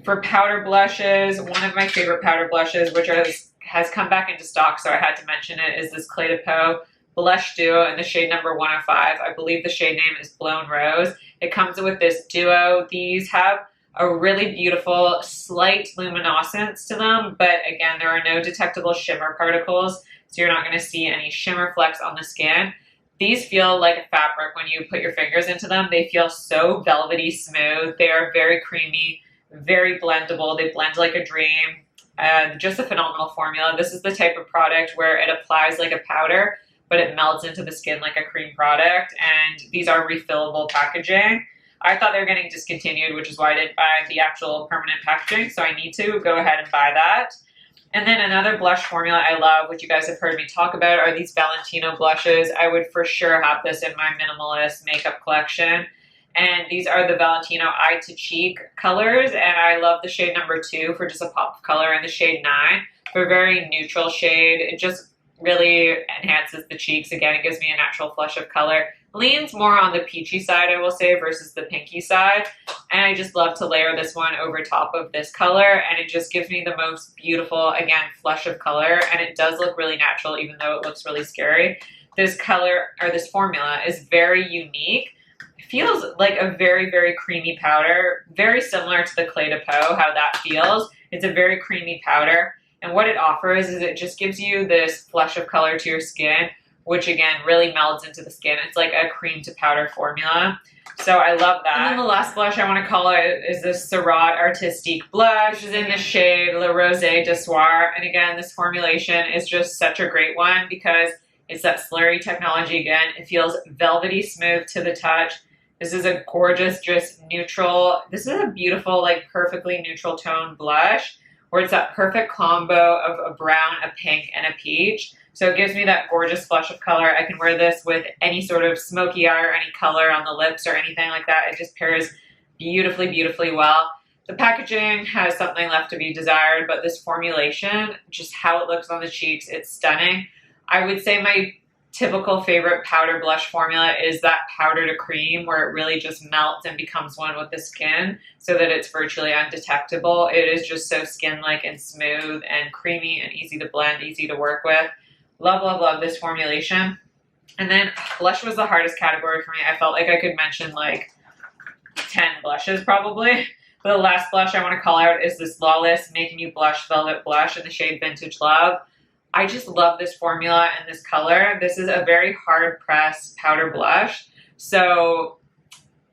For powder blushes, one of my favorite powder blushes, which has come back into stock, so I had to mention it, is this Clé de Peau Blush Duo in the shade number 105. I believe the shade name is Blown Rose. It comes with this duo. These have a really beautiful slight luminescence to them, but again, there are no detectable shimmer particles, so you're not going to see any shimmer flecks on the skin. These feel like a fabric when you put your fingers into them. They feel so velvety smooth. They are very creamy, very blendable. They blend like a dream. Just a phenomenal formula. This is the type of product where it applies like a powder, but it melts into the skin like a cream product. And these are refillable packaging. I thought they were getting discontinued, which is why I didn't buy the actual permanent packaging. So I need to go ahead and buy that. And then another blush formula I love, which you guys have heard me talk about, are these Valentino blushes. I would for sure have this in my minimalist makeup collection. And these are the Valentino Eye to Cheek colors. And I love the shade number 2 for just a pop of color, and the shade 9 for a very neutral shade. It just really enhances the cheeks. Again, it gives me a natural flush of color. Leans more on the peachy side, I will say, versus the pinky side. And I just love to layer this one over top of this color, and it just gives me the most beautiful, again, flush of color. And it does look really natural, even though it looks really scary. This color, or this formula, is very unique. It feels like a very, very creamy powder, very similar to the Clé de Peau, how that feels. It's a very creamy powder. And what it offers is it just gives you this flush of color to your skin, which again really melds into the skin. It's like a cream to powder formula. So I love that. And then the last blush I want to call it is this Surratt Artistique blush. Which is in the shade Le Rosé de Soir. And again, this formulation is just such a great one because it's that slurry technology again. It feels velvety smooth to the touch. This is a gorgeous, just neutral. This is a beautiful, like perfectly neutral tone blush, where it's that perfect combo of a brown, a pink, and a peach. So it gives me that gorgeous flush of color. I can wear this with any sort of smoky eye or any color on the lips or anything like that. It just pairs beautifully, beautifully well. The packaging has something left to be desired, but this formulation, just how it looks on the cheeks, it's stunning. I would say my typical favorite powder blush formula is that powder to cream, where it really just melts and becomes one with the skin so that it's virtually undetectable. It is just so skin-like and smooth and creamy and easy to blend, easy to work with. Love, love, love this formulation. And then blush was the hardest category for me. I felt like I could mention like 10 blushes probably. But the last blush I want to call out is this Lawless Making You Blush Velvet Blush in the shade Vintage Love. I just love this formula and this color. This is a very hard pressed powder blush. So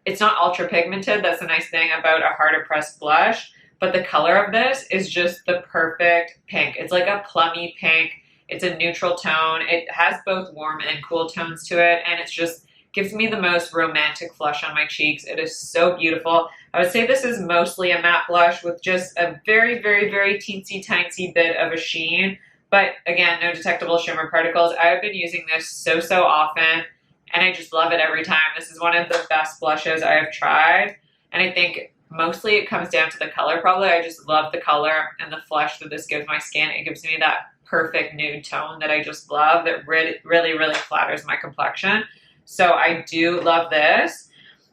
it's not ultra pigmented. That's the nice thing about a harder pressed blush. But the color of this is just the perfect pink. It's like a plummy pink. It's a neutral tone. It has both warm and cool tones to it. And it's just gives me the most romantic flush on my cheeks. It is so beautiful. I would say this is mostly a matte blush with just a very, very, very teensy-tiny bit of a sheen. But again, no detectable shimmer particles. I've been using this so often, and I just love it every time. This is one of the best blushes I have tried. And I think mostly it comes down to the color probably. I just love the color and the flush that this gives my skin. It gives me that perfect nude tone that I just love, that really, really, really flatters my complexion. So I do love this.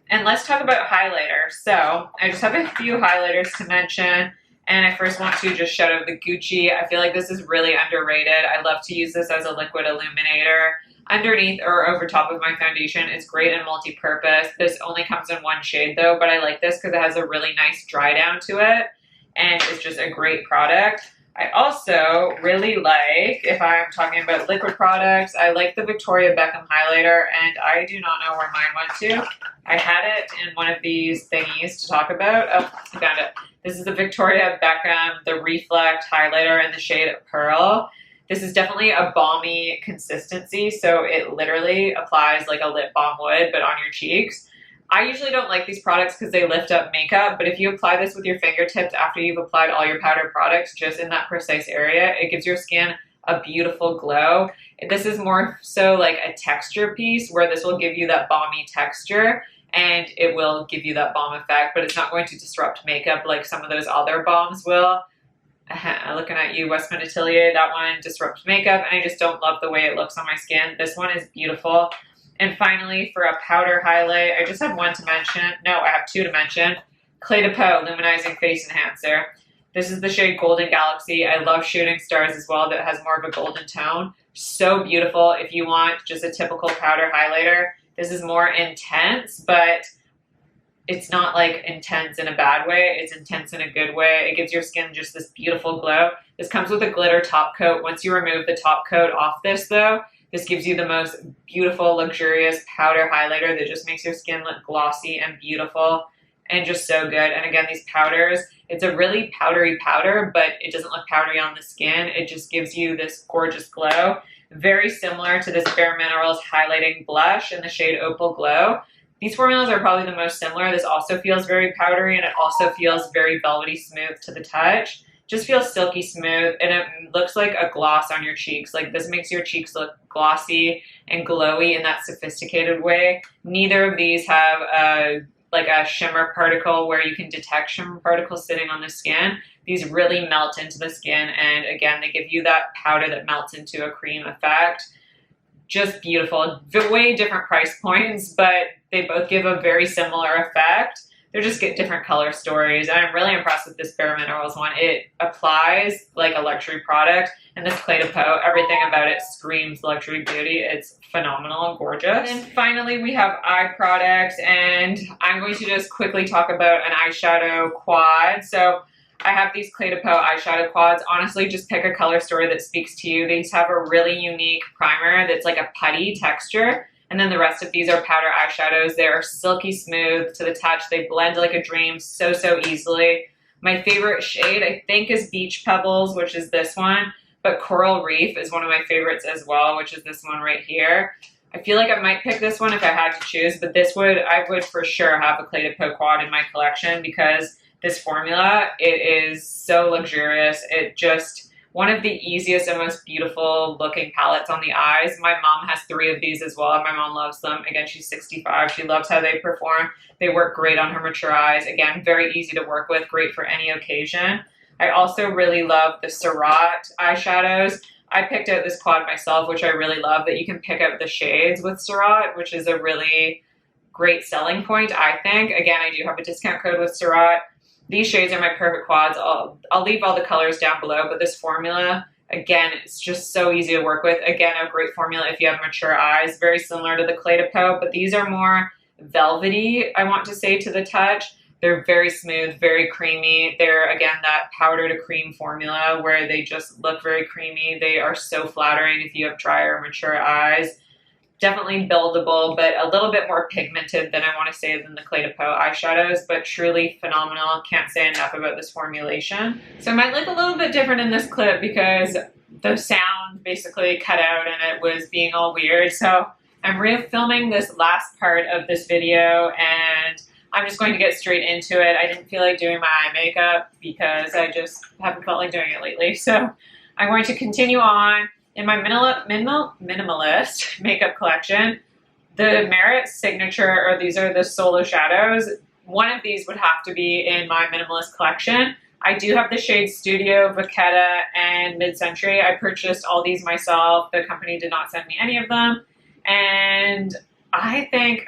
And let's talk about highlighter. So I just have a few highlighters to mention. And I first want to just shout out the Gucci. I feel like this is really underrated. I love to use this as a liquid illuminator underneath or over top of my foundation. It's great and multi-purpose. This only comes in one shade though, but I like this because it has a really nice dry down to it. And it's just a great product. I also really like, if I'm talking about liquid products, I like the Victoria Beckham highlighter, and I do not know where mine went to. I had it in one of these thingies to talk about. Oh, I found it. This is the Victoria Beckham, the Reflect highlighter in the shade Pearl. This is definitely a balmy consistency, so it literally applies like a lip balm would, but on your cheeks. I usually don't like these products because they lift up makeup, but if you apply this with your fingertips after you've applied all your powder products just in that precise area, it gives your skin a beautiful glow. This is more so like a texture piece where this will give you that balmy texture and it will give you that balm effect, but it's not going to disrupt makeup like some of those other balms will. Looking at you, Westman Atelier, that one disrupts makeup, and I just don't love the way it looks on my skin. This one is beautiful. And finally, for a powder highlight, I just have one to mention. No, I have two to mention. Clé de Peau Luminizing Face Enhancer. This is the shade Golden Galaxy. I love Shooting Stars as well, that has more of a golden tone. So beautiful if you want just a typical powder highlighter. This is more intense, but it's not like intense in a bad way. It's intense in a good way. It gives your skin just this beautiful glow. This comes with a glitter top coat. Once you remove the top coat off this though, this gives you the most beautiful, luxurious powder highlighter that just makes your skin look glossy and beautiful. and just so good. And again, these powders, it's a really powdery powder, but it doesn't look powdery on the skin. It just gives you this gorgeous glow. Very similar to this Bare Minerals highlighting blush in the shade Opal Glow. These formulas are probably the most similar. This also feels very powdery, and it also feels very velvety smooth to the touch. Just feels silky smooth, and it looks like a gloss on your cheeks. Like, this makes your cheeks look glossy and glowy in that sophisticated way. Neither of these have like a shimmer particle where you can detect shimmer particles sitting on the skin. These really melt into the skin, and again, they give you that powder that melts into a cream effect. Just beautiful. Way different price points, but they both give a very similar effect. They just get different color stories. And I'm really impressed with this Bare Minerals one. It applies like a luxury product, and this Clé de Peau, everything about it screams luxury beauty. It's phenomenal and gorgeous. And then finally, we have eye products, and I'm going to just quickly talk about an eyeshadow quad. So I have these Clé de Peau eyeshadow quads. Honestly, just pick a color story that speaks to you. These have a really unique primer that's like a putty texture. And then the rest of these are powder eyeshadows. They are silky smooth to the touch. They blend like a dream so easily. My favorite shade, I think, is Beach Pebbles, which is this one. But Coral Reef is one of my favorites as well, which is this one right here. I feel like I might pick this one if I had to choose, but I would for sure have a Clé de Peau quad in my collection because this formula, it is so luxurious. It just, one of the easiest and most beautiful looking palettes on the eyes. My mom has 3 of these as well, and my mom loves them. Again, she's 65. She loves how they perform. They work great on her mature eyes. Again, very easy to work with, great for any occasion. I also really love the Surratt eyeshadows. I picked out this quad myself, which I really love, that you can pick out the shades with Surratt, which is a really great selling point, I think. Again, I do have a discount code with Surratt. These shades are my perfect quads. I'll leave all the colors down below, but this formula, again, it's just so easy to work with. Again, a great formula if you have mature eyes, very similar to the Clé de Peau, but these are more velvety, I want to say, to the touch. They're very smooth, very creamy. They're, again, that powder to cream formula where they just look very creamy. They are so flattering if you have drier, mature eyes. Definitely buildable, but a little bit more pigmented than I want to say than the Clé de Peau eyeshadows, but truly phenomenal. Can't say enough about this formulation. So it might look a little bit different in this clip because the sound basically cut out and it was being all weird. So I'm refilming this last part of this video, and I'm just going to get straight into it. I didn't feel like doing my eye makeup because I just haven't felt like doing it lately. So I'm going to continue on. In my minimalist makeup collection, the Merit Signature, or these are the Solo Shadows, one of these would have to be in my minimalist collection. I do have the shades Studio, Vachetta, and Mid-Century. I purchased all these myself. The company did not send me any of them. And I think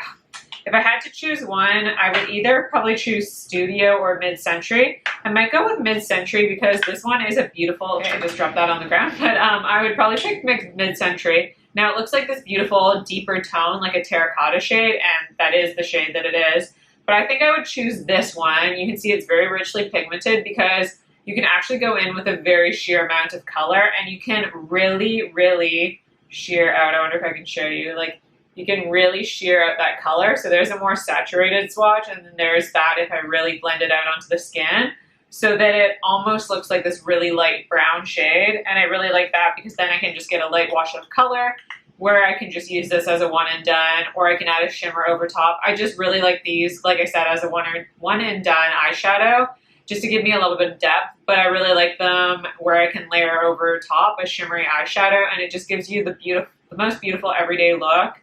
if I had to choose one, I would either probably choose Studio or Mid-Century. I might go with Mid-Century because this one is a beautiful, I just dropped that on the ground, but I would probably pick Mid-Century. Now it looks like this beautiful deeper tone, like a terracotta shade, and that is the shade that it is. But I think I would choose this one. You can see it's very richly pigmented because you can actually go in with a very sheer amount of color, and you can really sheer out. I wonder if I can show you, like, you can really sheer out that color. So there's a more saturated swatch, and then there's that if I really blend it out onto the skin, so that it almost looks like this really light brown shade. And I really like that because then I can just get a light wash of color where I can just use this as a one and done, or I can add a shimmer over top. I just really like these, like I said, as a one and done eyeshadow, just to give me a little bit of depth, but I really like them where I can layer over top a shimmery eyeshadow, and it just gives you the most beautiful everyday look.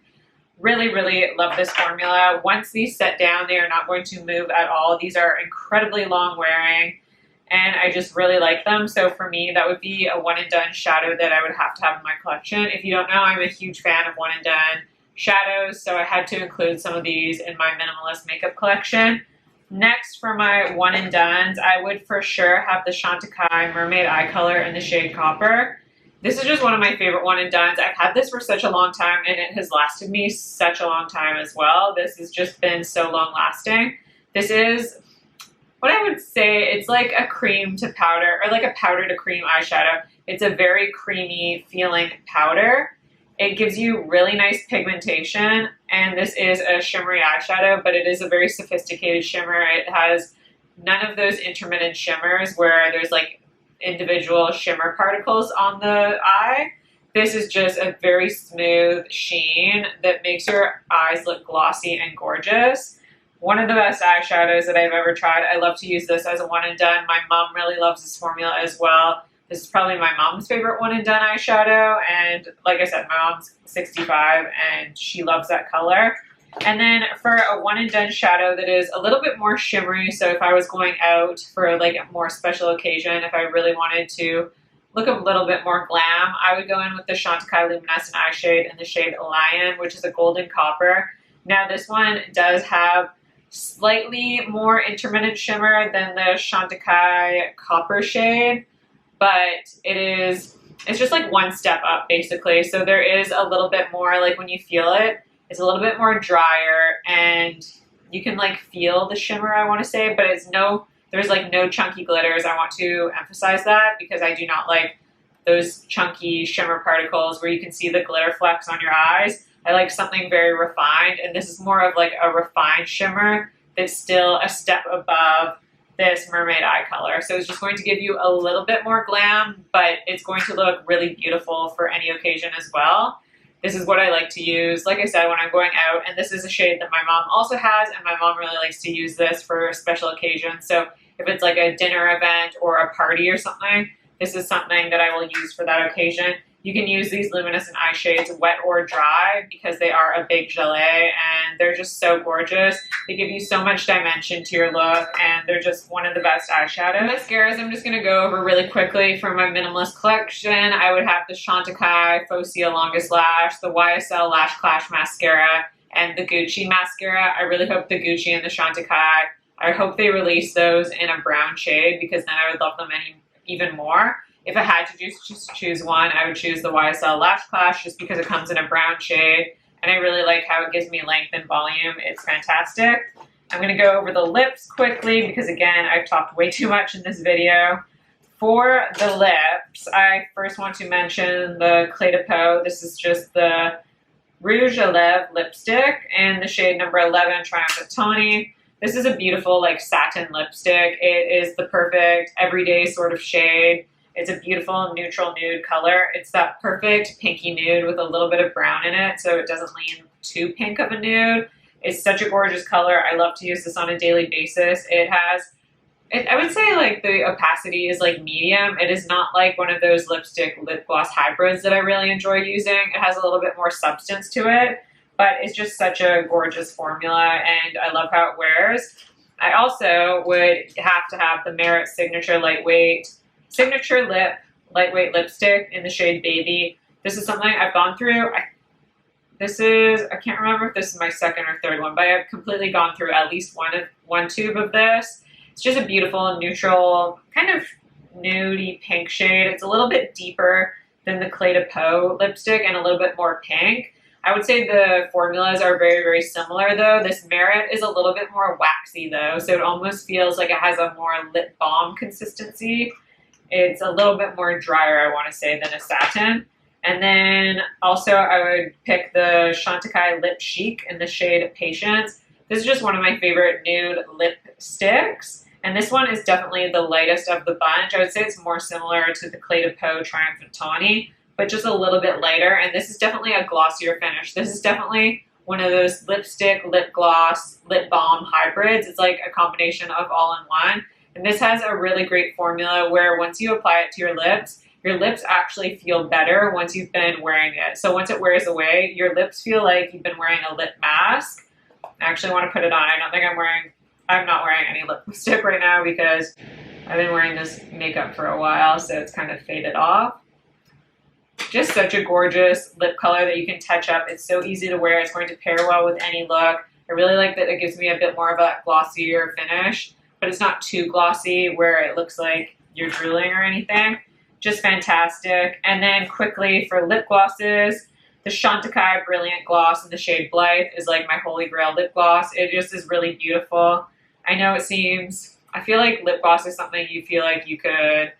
Really love this formula. Once these set down, they are not going to move at all. These are incredibly long wearing, and I just really like them. So for me, that would be a one and done shadow that I would have to have in my collection. If you don't know, I'm a huge fan of one and done shadows, so I had to include some of these in my minimalist makeup collection. Next, for my one and dones, I would for sure have the Chantecaille Mermaid Eye Color in the shade Copper. This is just one of my favorite one and dones. I've had this for such a long time, and it has lasted me such a long time as well. This has just been so long lasting. This is what I would say, it's like a cream to powder, or like a powder to cream eyeshadow. It's a very creamy feeling powder. It gives you really nice pigmentation, and this is a shimmery eyeshadow, but it is a very sophisticated shimmer. It has none of those intermittent shimmers where there's like individual shimmer particles on the eye. This is just a very smooth sheen that makes your eyes look glossy and gorgeous. One of the best eyeshadows that I've ever tried. I love to use this as a one and done. My mom really loves this formula as well. This is probably my mom's favorite one and done eyeshadow. And like I said, my mom's 65 and she loves that color. And then for a one and done shadow that is a little bit more shimmery, so if I was going out for like a more special occasion, if I really wanted to look a little bit more glam, I would go in with the Chantecaille Luminescent Eye Shade in the shade Lion, which is a golden copper. Now this one does have slightly more intermittent shimmer than the Chantecaille Copper shade, but it's just like one step up basically. So there is a little bit more, like when you feel it, it's a little bit more drier and you can like feel the shimmer, I want to say, but there's like no chunky glitters. I want to emphasize that because I do not like those chunky shimmer particles where you can see the glitter flecks on your eyes. I like something very refined, and this is more of like a refined shimmer that's still a step above this mermaid eye color. So it's just going to give you a little bit more glam, but it's going to look really beautiful for any occasion as well. This is what I like to use, like I said, when I'm going out, and this is a shade that my mom also has, and my mom really likes to use this for special occasions. So if it's like a dinner event or a party or something, this is something that I will use for that occasion. You can use these luminescent eye shades wet or dry because they are a big gelée and they're just so gorgeous. They give you so much dimension to your look and they're just one of the best eyeshadows. Mascaras, I'm just going to go over really quickly for my minimalist collection. I would have the Chantecaille Fauxia Longest Lash, the YSL Lash Clash Mascara, and the Gucci Mascara. I really hope the Gucci and the Chantecaille, I hope they release those in a brown shade because then I would love them even more. If I had to just choose one, I would choose the YSL Lash Clash just because it comes in a brown shade and I really like how it gives me length and volume. It's fantastic. I'm going to go over the lips quickly because again, I've talked way too much in this video. For the lips, I first want to mention the Clé de Peau. This is just the Rouge à Lèvres lipstick in the shade number 11, Triumphant Tawny. This is a beautiful like satin lipstick. It is the perfect everyday sort of shade. It's a beautiful neutral nude color. It's that perfect pinky nude with a little bit of brown in it, so it doesn't lean too pink of a nude. It's such a gorgeous color. I love to use this on a daily basis. I would say like the opacity is like medium. It is not like one of those lipstick lip gloss hybrids that I really enjoy using. It has a little bit more substance to it, but it's just such a gorgeous formula and I love how it wears. I also would have to have the Merit Signature Lip Lightweight Lipstick in the shade Baby. This is something I've gone through. I can't remember if this is my second or third one, but I've completely gone through at least one tube of this. It's just a beautiful, neutral, kind of nudie pink shade. It's a little bit deeper than the Clé de Peau lipstick and a little bit more pink. I would say the formulas are very, very similar though. This Merit is a little bit more waxy though, so it almost feels like it has a more lip balm consistency. It's a little bit more drier, I want to say, than a satin. And then also I would pick the Chantecaille Lip Chic in the shade Patience. This is just one of my favorite nude lipsticks. And this one is definitely the lightest of the bunch. I would say it's more similar to the Clé de Peau Triumphant Tawny, but just a little bit lighter. And this is definitely a glossier finish. This is definitely one of those lipstick, lip gloss, lip balm hybrids. It's like a combination of all in one. And this has a really great formula where once you apply it to your lips actually feel better once you've been wearing it. So once it wears away, your lips feel like you've been wearing a lip mask. I actually want to put it on. I'm not wearing any lipstick right now because I've been wearing this makeup for a while, so it's kind of faded off. Just such a gorgeous lip color that you can touch up. It's so easy to wear. It's going to pair well with any look. I really like that it gives me a bit more of a glossier finish, but it's not too glossy where it looks like you're drooling or anything. Just fantastic. And then quickly for lip glosses, the Chantecaille Brilliant Gloss in the shade Blythe is like my holy grail lip gloss. It just is really beautiful. I know I feel like lip gloss is something you feel like you could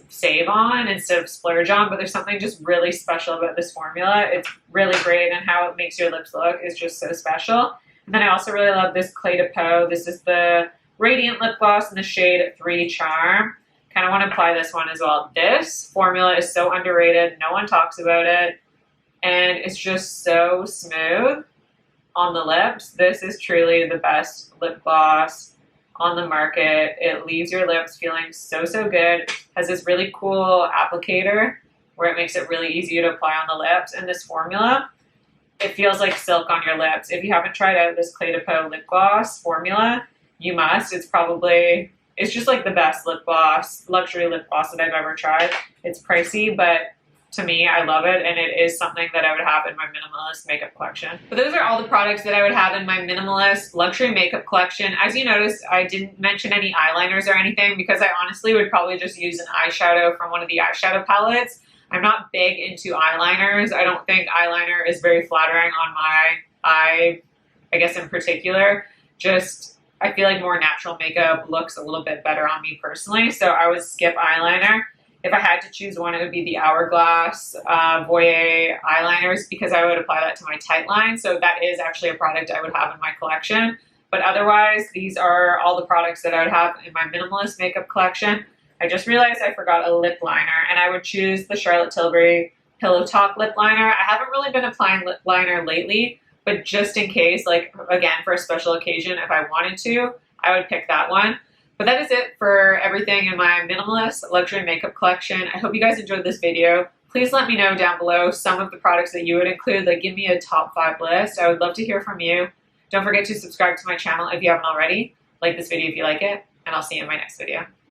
save on instead of splurge on, but there's something just really special about this formula. It's really great, and how it makes your lips look is just so special. And then I also really love this Clé de Peau. This is the Radiant Lip Gloss in the shade 3 Charm. Kind of want to apply this one as well. This formula is so underrated. No one talks about it. And it's just so smooth on the lips. This is truly the best lip gloss on the market. It leaves your lips feeling so, so good. It has this really cool applicator where it makes it really easy to apply on the lips. And this formula, it feels like silk on your lips. If you haven't tried out this Clé de Peau lip gloss formula, you must. It's just like the best lip gloss, luxury lip gloss that I've ever tried. It's pricey, but to me, I love it, and it is something that I would have in my minimalist makeup collection. But those are all the products that I would have in my minimalist luxury makeup collection. As you noticed, I didn't mention any eyeliners or anything because I honestly would probably just use an eyeshadow from one of the eyeshadow palettes. I'm not big into eyeliners. I don't think eyeliner is very flattering on my eye, I guess in particular. Just, I feel like more natural makeup looks a little bit better on me personally, so I would skip eyeliner. If I had to choose one, it would be the Hourglass Voyer eyeliners because I would apply that to my tight line. So that is actually a product I would have in my collection. But otherwise, these are all the products that I would have in my minimalist makeup collection. I just realized I forgot a lip liner, and I would choose the Charlotte Tilbury Pillow Talk lip liner. I haven't really been applying lip liner lately, but just in case, like again, for a special occasion, if I wanted to, I would pick that one. But that is it for everything in my minimalist luxury makeup collection. I hope you guys enjoyed this video. Please let me know down below some of the products that you would include. Like, give me a top 5 list. I would love to hear from you. Don't forget to subscribe to my channel if you haven't already. Like this video if you like it, and I'll see you in my next video.